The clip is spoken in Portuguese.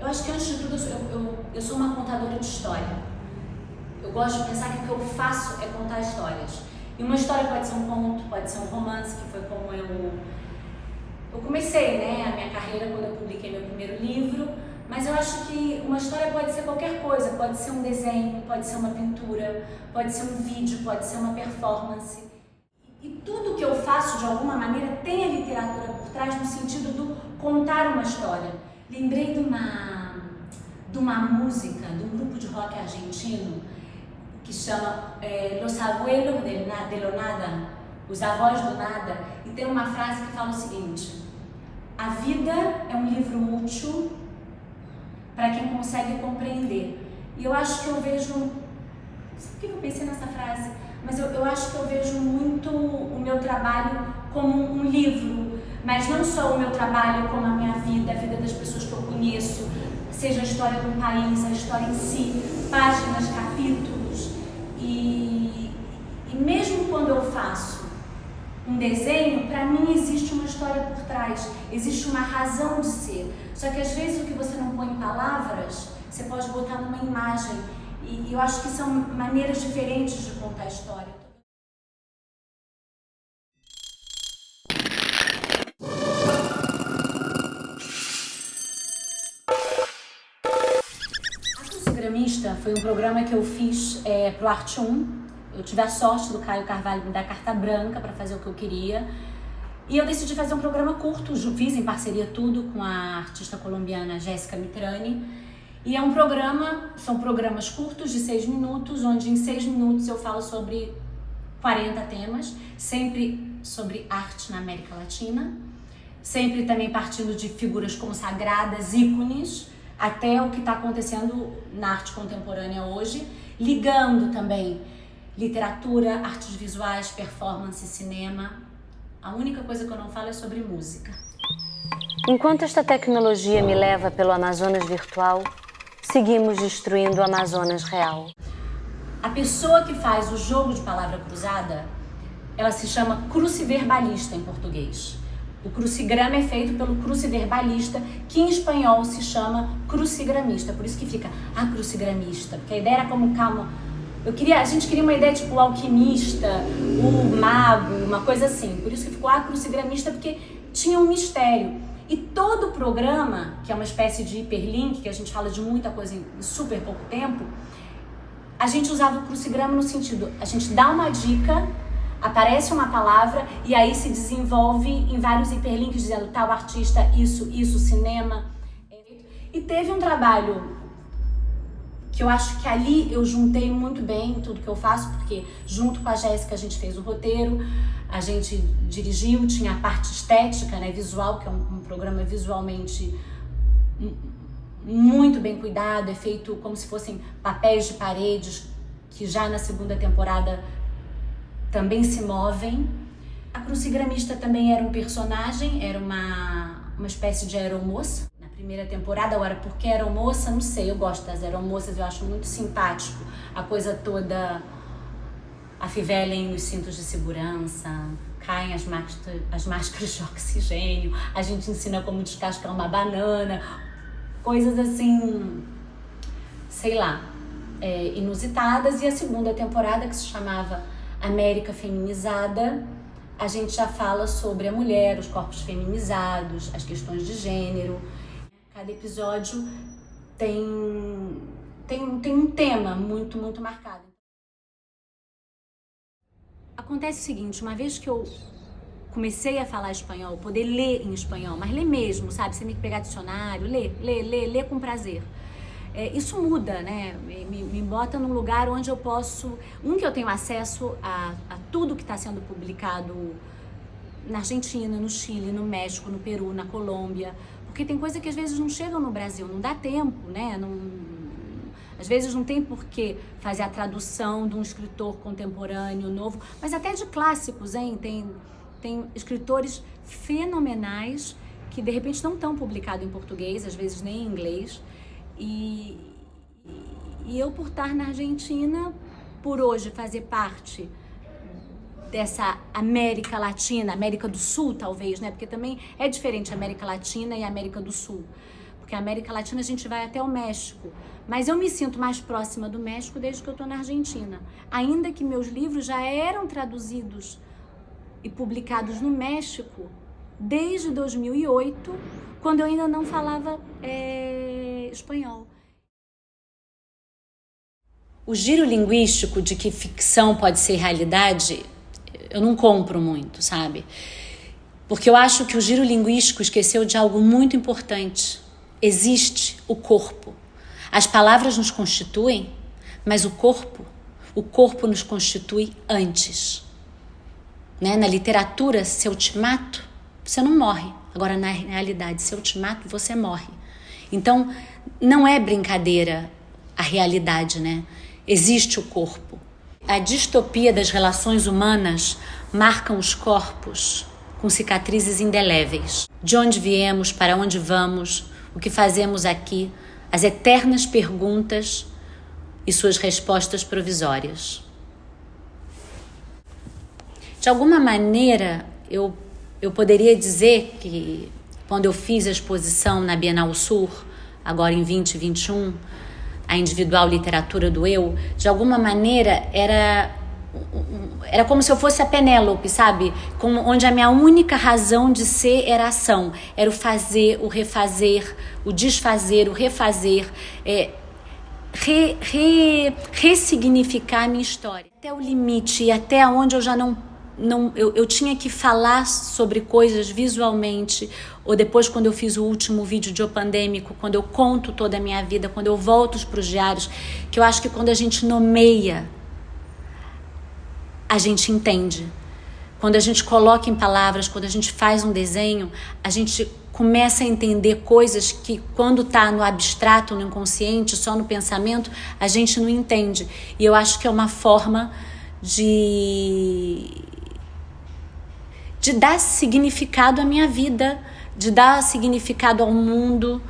Eu acho que, antes de tudo, eu sou uma contadora de história. Eu gosto de pensar que o que eu faço é contar histórias. E uma história pode ser um conto, pode ser um romance, que foi como eu comecei, né, a minha carreira quando eu publiquei meu primeiro livro. Mas eu acho que uma história pode ser qualquer coisa, pode ser um desenho, pode ser uma pintura, pode ser um vídeo, pode ser uma performance. E tudo que eu faço, de alguma maneira, tem a literatura por trás, no sentido do contar uma história. Lembrei de uma música, de um grupo de rock argentino, que chama Los Abuelos de lo Nada, os avós do nada, e tem uma frase que fala o seguinte: a vida é um livro útil para quem consegue compreender. E eu acho que eu vejo, não sei por que eu pensei nessa frase, mas eu acho que eu vejo muito o meu trabalho como um livro, mas não só o meu trabalho, como a minha vida, a vida das pessoas que eu conheço, seja a história do país, a história em si, páginas, capítulos. E mesmo quando eu faço um desenho, para mim existe uma história por trás, existe uma razão de ser. Só que às vezes o que você não põe em palavras, você pode botar numa imagem. E eu acho que são maneiras diferentes de contar a história. A Crucigramista foi um programa que eu fiz pro Arte 1. Eu tive a sorte do Caio Carvalho me dar carta branca para fazer o que eu queria. E eu decidi fazer um programa curto, fiz em parceria tudo com a artista colombiana Jéssica Mitrani. E é um programa, são programas curtos de 6 minutos, onde em 6 minutos eu falo sobre 40 temas, sempre sobre arte na América Latina, sempre também partindo de figuras consagradas, ícones, até o que está acontecendo na arte contemporânea hoje, ligando também literatura, artes visuais, performance, cinema. A única coisa que eu não falo é sobre música. Enquanto esta tecnologia me leva pelo Amazonas virtual, seguimos destruindo o Amazonas real. A pessoa que faz o jogo de palavra cruzada, ela se chama cruciverbalista em português. O crucigrama é feito pelo cruciverbalista, que em espanhol se chama crucigramista. Por isso que fica a crucigramista, porque a ideia era como calma. A gente queria uma ideia tipo o alquimista, o mago, uma coisa assim. Por isso que ficou a crucigramista, porque tinha um mistério. E todo o programa, que é uma espécie de hiperlink, que a gente fala de muita coisa em super pouco tempo, a gente usava o crucigrama no sentido, a gente dá uma dica, aparece uma palavra e aí se desenvolve em vários hiperlinks dizendo tal artista, isso, cinema. E teve um trabalho que eu acho que ali eu juntei muito bem tudo que eu faço, porque junto com a Jéssica a gente fez o roteiro, a gente dirigiu, tinha a parte estética, né, visual, que é um programa visualmente muito bem cuidado, é feito como se fossem papéis de paredes, que já na segunda temporada também se movem. A crucigramista também era um personagem, era uma espécie de aeromoça. Na primeira temporada, agora, porque aeromoça, não sei, eu gosto das aeromoças, eu acho muito simpático a coisa toda, afivelem os cintos de segurança, caem as máscaras de oxigênio, a gente ensina como descascar uma banana, coisas assim, sei lá, inusitadas. E a segunda temporada, que se chamava América Feminizada, a gente já fala sobre a mulher, os corpos feminizados, as questões de gênero. Cada episódio tem um tema muito, muito marcado. Acontece o seguinte, uma vez que eu comecei a falar espanhol, poder ler em espanhol, mas ler mesmo, sabe? Você tem que pegar dicionário, ler com prazer. Isso muda, né? Me bota num lugar onde eu posso... que eu tenho acesso a tudo que está sendo publicado na Argentina, no Chile, no México, no Peru, na Colômbia. Porque tem coisa que às vezes não chegam no Brasil, não dá tempo, né? Às vezes não tem por que fazer a tradução de um escritor contemporâneo, novo, mas até de clássicos, hein? Tem escritores fenomenais que de repente não estão publicados em português, às vezes nem em inglês. E eu, por estar na Argentina, por hoje fazer parte dessa América Latina, América do Sul talvez, né? Porque também é diferente a América Latina e a América do Sul. porque a América Latina a gente vai até o México, mas eu me sinto mais próxima do México desde que eu estou na Argentina. Ainda que meus livros já eram traduzidos e publicados no México desde 2008, quando eu ainda não falava espanhol. O giro linguístico de que ficção pode ser realidade, eu não compro muito, sabe? Porque eu acho que o giro linguístico esqueceu de algo muito importante. Existe o corpo. As palavras nos constituem, mas o corpo nos constitui antes. Né? Na literatura, se eu te mato, você não morre. Agora, na realidade, se eu te mato, você morre. Então, não é brincadeira a realidade, né? Existe o corpo. A distopia das relações humanas marcam os corpos com cicatrizes indeléveis. De onde viemos, para onde vamos, o que fazemos aqui, as eternas perguntas e suas respostas provisórias. De alguma maneira, eu poderia dizer que quando eu fiz a exposição na Bienal Sur, agora em 2021, a individual literatura do eu, de alguma maneira era como se eu fosse a Penélope, sabe? Onde a minha única razão de ser era a ação, era o fazer, o refazer, o desfazer, o refazer, ressignificar a minha história. Até o limite e até onde eu já eu tinha que falar sobre coisas visualmente, ou depois quando eu fiz o último vídeo de O Pandêmico, quando eu conto toda a minha vida, quando eu volto para os diários, que eu acho que quando a gente nomeia, a gente entende. Quando a gente coloca em palavras, quando a gente faz um desenho, a gente começa a entender coisas que quando está no abstrato, no inconsciente, só no pensamento, a gente não entende. E eu acho que é uma forma de dar significado à minha vida, de dar significado ao mundo,